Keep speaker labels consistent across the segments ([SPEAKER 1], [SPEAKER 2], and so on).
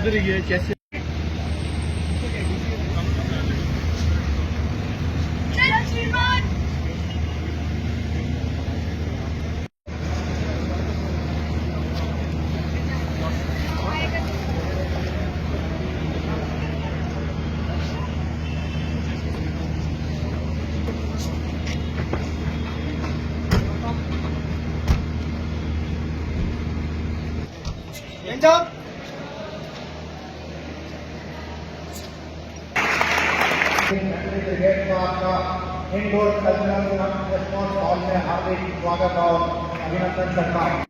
[SPEAKER 1] रही है कैसे
[SPEAKER 2] इंडोर कल्चरल रिस्पॉन्स हॉल में हार्दिक स्वागत और अभिनंदन करता हूँ।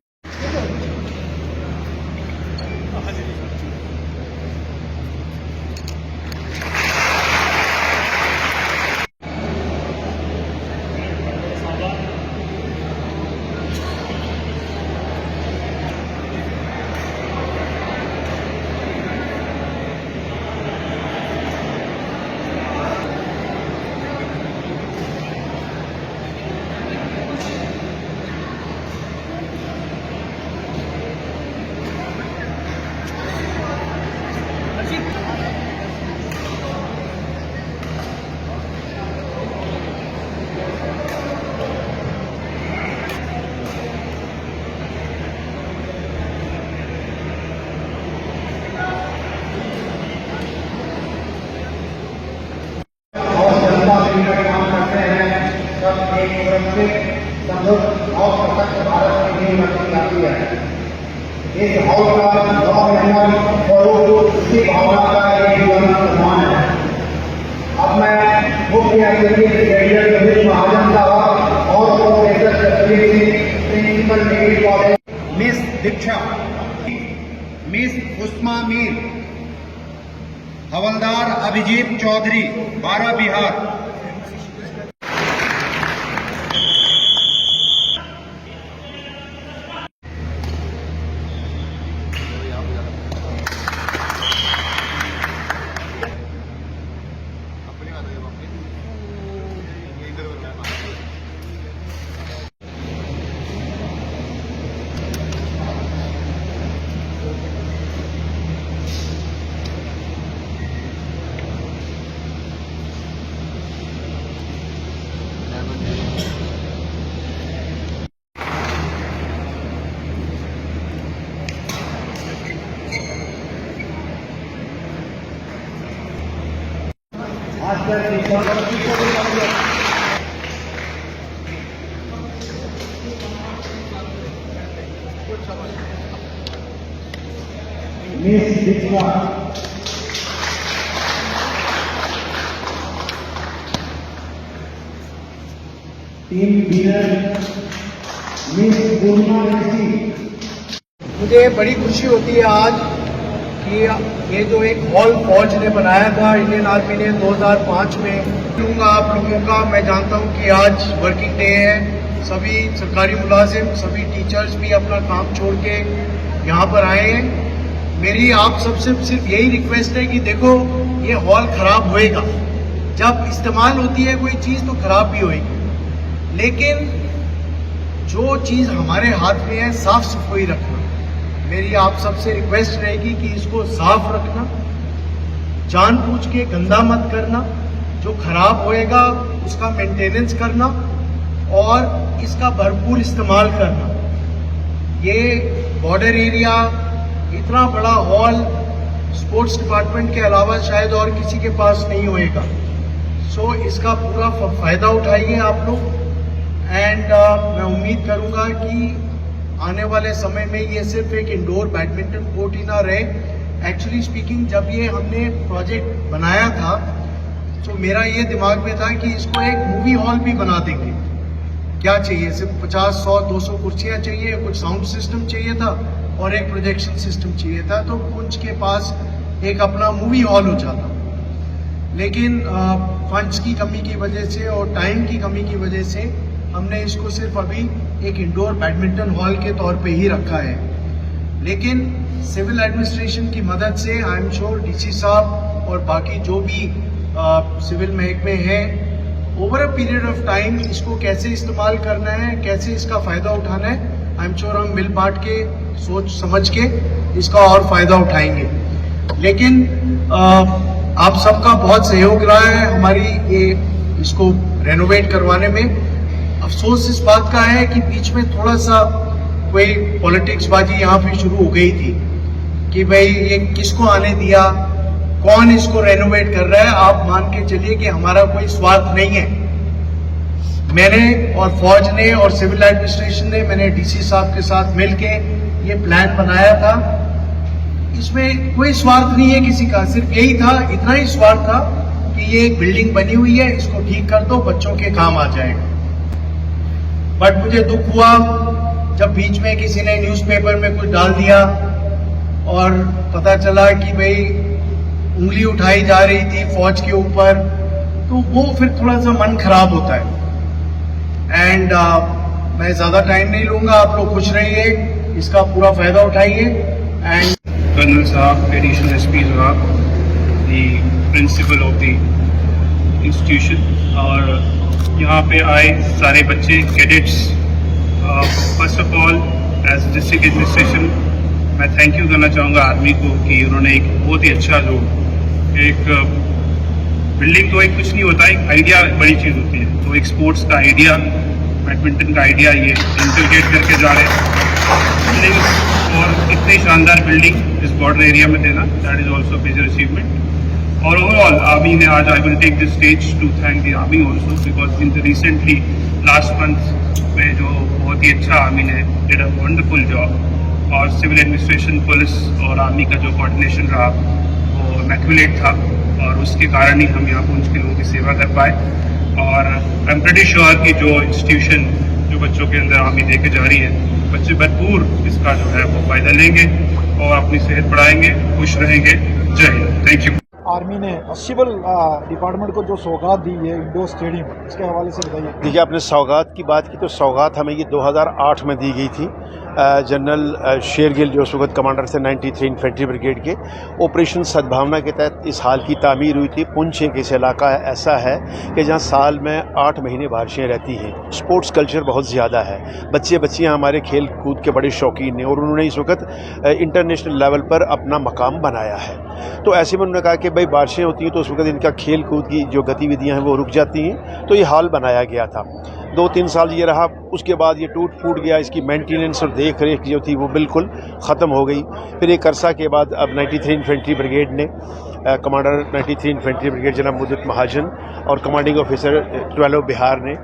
[SPEAKER 2] और सशक्त भारत की नींव रखी जाती है। इस हॉल का 9 महीना स्वरूप इसी भावना का एक जीवन सम्मान है। अब मैं मुख्य अतिथि ब्रिगेडियर रवीश महाजन साहब और professor Jasvir Singh principal degree college, miss Diksha, miss Usma Mir, हवलदार Abhijit Chaudhary, 12 Bihar, miss Diksha, team leader miss Purnima Rishi.
[SPEAKER 3] मुझे बड़ी खुशी होती है आज कि ये जो एक हॉल फौज ने बनाया था इंडियन आर्मी ने 2005 में, लूँगा आप लोगों का। मैं जानता हूँ कि आज वर्किंग डे है, सभी सरकारी मुलाजिम, सभी टीचर्स भी अपना काम छोड़ के यहाँ पर आए हैं। मेरी आप सबसे सिर्फ यही रिक्वेस्ट है कि देखो ये हॉल खराब होएगा, जब इस्तेमाल होती है कोई चीज़ तो खराब भी होएगी, लेकिन जो चीज़ हमारे हाथ में है साफ सफाई रखना। मेरी आप सबसे रिक्वेस्ट रहेगी कि इसको साफ रखना, जानबूझ के गंदा मत करना, जो खराब होएगा उसका मेंटेनेंस करना और इसका भरपूर इस्तेमाल करना। ये बॉर्डर एरिया, इतना बड़ा हॉल स्पोर्ट्स डिपार्टमेंट के अलावा शायद और किसी के पास नहीं होएगा। सो इसका पूरा फायदा उठाइए आप लोग। एंड मैं उम्मीद करूंगा कि आने वाले समय में ये सिर्फ एक इंडोर बैडमिंटन कोर्ट ही ना रहे। एक्चुअली स्पीकिंग, जब ये हमने प्रोजेक्ट बनाया था तो मेरा ये दिमाग में था कि इसको एक मूवी हॉल भी बना देंगे। क्या चाहिए, सिर्फ 50, 100, 200 कुर्सियाँ चाहिए, कुछ साउंड सिस्टम चाहिए था और एक प्रोजेक्शन सिस्टम चाहिए था, तो पुंछ के पास एक अपना मूवी हॉल हो जाता। लेकिन फंड्स की कमी की वजह से और टाइम की कमी की वजह से हमने इसको सिर्फ अभी एक इंडोर बैडमिंटन हॉल के तौर पे ही रखा है। लेकिन सिविल एडमिनिस्ट्रेशन की मदद से आई एम श्योर डीसी साहब और बाकी जो भी सिविल महकमे हैं, over a period of time इसको कैसे इस्तेमाल करना है, कैसे इसका फ़ायदा उठाना है, आई एम श्योर हम मिल बांट के सोच समझ के इसका और फ़ायदा उठाएंगे। लेकिन आप सबका बहुत सहयोग रहा है हमारी ये इसको रेनोवेट करवाने में। अफसोस इस बात का है कि बीच में थोड़ा सा कोई पॉलिटिक्स बाजी यहाँ पे शुरू हो गई थी कि भाई ये किसको आने दिया, कौन इसको रेनोवेट कर रहा है। आप मान के चलिए कि हमारा कोई स्वार्थ नहीं है। मैंने और फौज ने और सिविल एडमिनिस्ट्रेशन ने, मैंने डीसी साहब के साथ मिलके ये प्लान बनाया था। इसमें कोई स्वार्थ नहीं है किसी का, सिर्फ यही था, इतना ही स्वार्थ था कि ये एक बिल्डिंग बनी हुई है, इसको ठीक कर दो, बच्चों के काम आ जाएगा। बट मुझे दुख हुआ जब बीच में किसी ने न्यूज़पेपर में कुछ डाल दिया और पता चला कि भाई उंगली उठाई जा रही थी फौज के ऊपर, तो वो फिर थोड़ा सा मन खराब होता है। एंड मैं ज्यादा टाइम नहीं लूंगा, आप लोग खुश रहिए, इसका पूरा फायदा उठाइए। एंड
[SPEAKER 1] कर्नल साहब, एडिशनल एसपी साहब, the principal of the institution और यहाँ पे आए सारे बच्चे cadets, first of all as district administration मैं थैंक यू करना चाहूँगा आर्मी को कि उन्होंने एक बहुत ही अच्छा जो एक बिल्डिंग तो एक कुछ नहीं होता, एक आइडिया बड़ी चीज़ होती है। तो एक स्पोर्ट्स का आइडिया, बैडमिंटन का आइडिया ये इंटीग्रेट करके जा रहे हैं और इतनी शानदार बिल्डिंग इस बॉर्डर एरिया में देना, that is also major achievement. और ओवरऑल आर्मी ने आज I will take this stage to thank the army also because in the recently last month में जो बहुत ही अच्छा आर्मी ने डिड अ वंडरफुल जॉब और सिविल एडमिनिस्ट्रेशन, पुलिस और आर्मी का जो कोऑर्डिनेशन रहा वो इमैक्युलेट था और उसके कारण ही हम यहाँ पुंछ के लोगों की सेवा कर पाए। और आई एम प्रीटी श्योर कि जो इंस्टीट्यूशन जो बच्चों के अंदर आर्मी देके जा रही है, बच्चे भरपूर इसका जो है वो फायदा लेंगे और अपनी सेहत बढ़ाएंगे, खुश रहेंगे। जय हिंद, थैंक यू।
[SPEAKER 4] आर्मी ने सिविल डिपार्टमेंट को जो सौगात दी है इंडोर स्टेडियम, इसके हवाले से बताइए।
[SPEAKER 5] देखिए, आपने सौगात की बात की तो सौगात हमें ये 2008 में दी गई थी। जनरल शेरगिल जो उस वक्त कमांडर थे 93 इन्फेंट्री ब्रिगेड के, ऑपरेशन सद्भावना के तहत इस हाल की तामीर हुई थी। पुंछ एक ऐसा इलाका ऐसा है कि जहाँ साल में 8 महीने बारिशें रहती हैं। स्पोर्ट्स कल्चर बहुत ज़्यादा है, बच्चे बच्चियाँ हमारे खेल कूद के बड़े शौकीन हैं और उन्होंने इस वक्त इंटरनेशनल लेवल पर अपना मकाम बनाया है। तो ऐसे में उन्होंने कहा कि भाई बारिशें होती हैं तो उस वक्त इनका खेल कूद की जो गतिविधियाँ हैं वो रुक जाती हैं, तो ये हाल बनाया गया था। 2-3 साल ये रहा, उसके बाद ये टूट फूट गया। इसकी मेंटेनेंस और देख रेख जो थी वो बिल्कुल ख़त्म हो गई। फिर एक अरसा के बाद अब 93 इन्फेंट्री ब्रिगेड ने कमांडर 93 इन्फेंट्री ब्रिगेड जनाब मुदित महाजन और कमांडिंग ऑफिसर 12 बिहार ने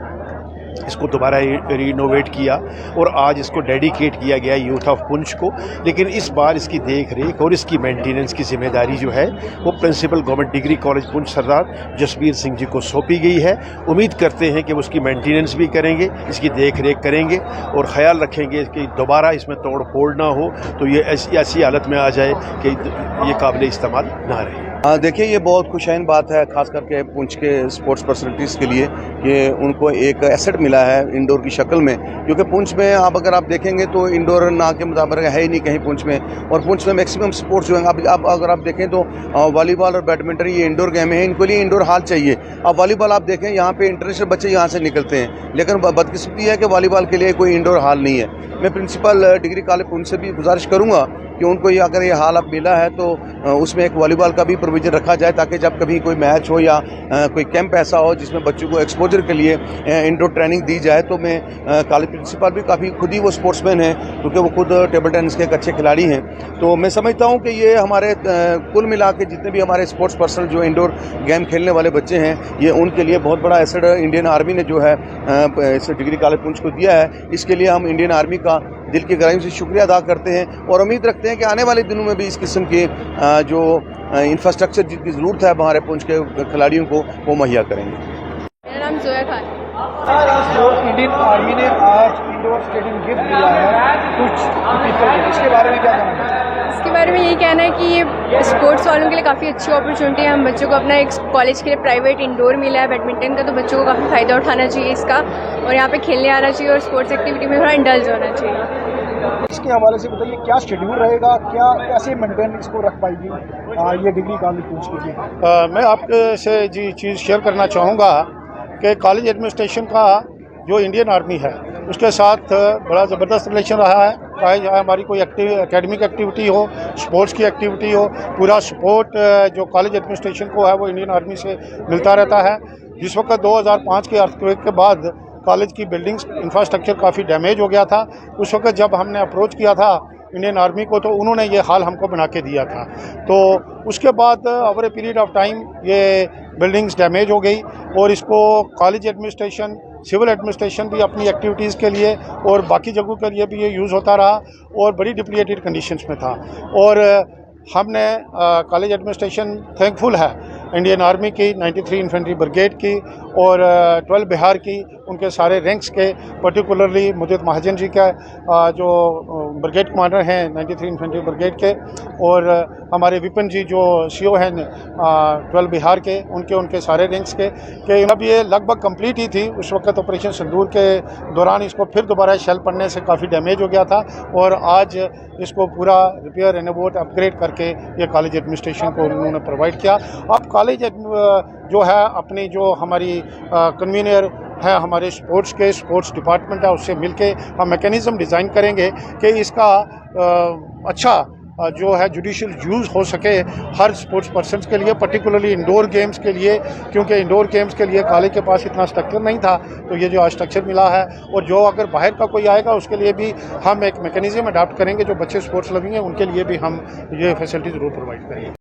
[SPEAKER 5] इसको दोबारा रिनोवेट किया और आज इसको डेडिकेट किया गया यूथ ऑफ पुंछ को। लेकिन इस बार इसकी देख रेख और इसकी मेंटेनेंस की जिम्मेदारी जो है वो principal government degree college Poonch Sardar Jasbir Singh ji को सौंपी गई है। उम्मीद करते हैं कि वो उसकी मेंटेनेंस भी करेंगे, इसकी देख रेख करेंगे और ख़्याल रखेंगे कि दोबारा इसमें तोड़ फोड़ ना हो, तो ये ऐसी हालत में आ जाए कि ये काबिल इस्तेमाल ना रहे।
[SPEAKER 6] देखिए, ये बहुत खुशैन बात है खास करके पुंछ के स्पोर्ट्स पर्सनलिटीज़ के लिए कि उनको एक एसेट मिला है इंडोर की शक्ल में, क्योंकि पुंछ में अगर आप देखेंगे तो इंडोर ना के मुताबिक है ही नहीं कहीं पुंछ में। और पुंछ में मैक्सिमम स्पोर्ट्स जो हैं, अब अगर आप देखें तो वॉलीबॉल और बैडमिंटन ये इंडोर गेम है, इनके लिए इंडोर हॉल चाहिए। अब वॉलीबॉल आप देखें, यहाँ पे इंटरनेशनल बच्चे यहाँ से निकलते हैं, लेकिन बदकिस्मती है कि वॉलीबॉल के लिए कोई इंडोर हॉल नहीं है। मैं प्रिंसिपल डिग्री कॉलेज पुंछ से भी गुजारिश करूँगा कि उनको ये अगर ये हाल अब मिला है तो उसमें एक वॉलीबॉल का भी प्रोविज़न रखा जाए, ताकि जब कभी कोई मैच हो या कोई कैंप ऐसा हो जिसमें बच्चों को एक्सपोजर के लिए इंडोर ट्रेनिंग दी जाए। तो मैं कॉलेज प्रिंसिपल भी काफ़ी खुद ही वो स्पोर्ट्समैन हैं, क्योंकि वो खुद टेबल टेनिस के एक अच्छे खिलाड़ी हैं। तो मैं समझता हूँ कि ये हमारे कुल मिला के जितने भी हमारे स्पोर्ट्स पर्सन जो इंडोर गेम खेलने वाले बच्चे हैं, ये उनके लिए बहुत बड़ा एसेट इंडियन आर्मी ने जो है इस डिग्री कॉलेज पुंछ को दिया है। इसके लिए हम इंडियन आर्मी का दिल की गहराई से शुक्रिया अदा करते हैं और उम्मीद रखते हैं कि आने वाले दिनों में भी इस किस्म के जो इंफ्रास्ट्रक्चर जिसकी ज़रूरत है हमारे पुंछ के खिलाड़ियों को वो मुहैया करेंगे।
[SPEAKER 7] मेरा नाम जोया खान।
[SPEAKER 4] जो इंडियन आर्मी ने आज इंडोर स्टेडियम गिफ्ट दिया है कुछ पीपल, इसके बारे में क्या कहना है?
[SPEAKER 7] इसके बारे में यही कहना है कि ये स्पोर्ट्स वालों के लिए काफ़ी अच्छी अपॉर्चुनिटी है। हम बच्चों को अपना एक कॉलेज के लिए प्राइवेट इंडोर मिला है बैडमिंटन का, तो बच्चों को काफ़ी फ़ायदा उठाना चाहिए इसका और यहाँ पे खेलने आना चाहिए और स्पोर्ट्स एक्टिविटी में थोड़ा इंडल्ज होना चाहिए।
[SPEAKER 4] इसके हवाले से बताइए, क्या शेड्यूल रहेगा, क्या कैसे मेंटेन इसको रख पाएगी ये डिग्री कॉलेज पुंछ के लिए?
[SPEAKER 8] मैं आपसे जी चीज़ शेयर करना चाहूँगा कि कॉलेज एडमिनिस्ट्रेशन का जो इंडियन आर्मी है उसके साथ बड़ा ज़बरदस्त रिलेशन रहा है चाहे हमारी कोई एकेडमिक एक्टिविटी हो, स्पोर्ट्स की एक्टिविटी हो, पूरा सपोर्ट जो कॉलेज एडमिनिस्ट्रेशन को है वो इंडियन आर्मी से मिलता रहता है। जिस वक्त 2005 के अर्थक्वेक के बाद कॉलेज की बिल्डिंग्स इंफ्रास्ट्रक्चर काफ़ी डैमेज हो गया था, उस वक्त जब हमने अप्रोच किया था इंडियन आर्मी को तो उन्होंने ये हाल हमको बना के दिया था। तो उसके बाद over a period of time ये बिल्डिंग्स डैमेज हो गई और इसको कॉलेज एडमिनिस्ट्रेशन, सिविल एडमिनिस्ट्रेशन भी अपनी एक्टिविटीज़ के लिए और बाकी जगहों के लिए भी ये यूज़ होता रहा और बड़ी डिप्लीटेड कंडीशंस में था। और हमने कॉलेज एडमिनिस्ट्रेशन थैंकफुल है इंडियन आर्मी की, 93 इन्फेंट्री ब्रिगेड की और 12 बिहार की, उनके सारे रैंक्स के, पर्टिकुलरली मुदित महाजन जी का जो ब्रिगेड कमांडर हैं 93 इन्फेंट्री ब्रिगेड के, और हमारे विपिन जी जो CO हैं 12 बिहार के, उनके सारे रैंक्स के अब ये लगभग कंप्लीट ही थी। उस वक्त ऑपरेशन सिंदूर के दौरान इसको फिर दोबारा शेल पड़ने से काफ़ी डैमेज हो गया था और आज इसको पूरा रिपेयर, रेनोवेट, अपग्रेड करके ये कॉलेज एडमिनिस्ट्रेशन को उन्होंने प्रोवाइड किया। अब कॉलेज जो है अपनी जो हमारी कन्वीनर है हमारे स्पोर्ट्स डिपार्टमेंट है, उससे मिलके हम मैकेनिज़्म डिज़ाइन करेंगे कि इसका अच्छा जो है जुडिशियल यूज़ हो सके हर स्पोर्ट्स पर्सन्स के लिए, पर्टिकुलरली इंडोर गेम्स के लिए, क्योंकि इंडोर गेम्स के लिए कॉलेज के पास इतना स्ट्रक्चर नहीं था। तो ये जो आज स्ट्रक्चर मिला है और जो अगर बाहर का कोई आएगा उसके लिए भी हम एक मैकेनिज़्म अडाप्ट करेंगे, जो बच्चे स्पोर्ट्स लविंग हैं उनके लिए भी हम ये फैसिलिटी ज़रूर प्रोवाइड करेंगे।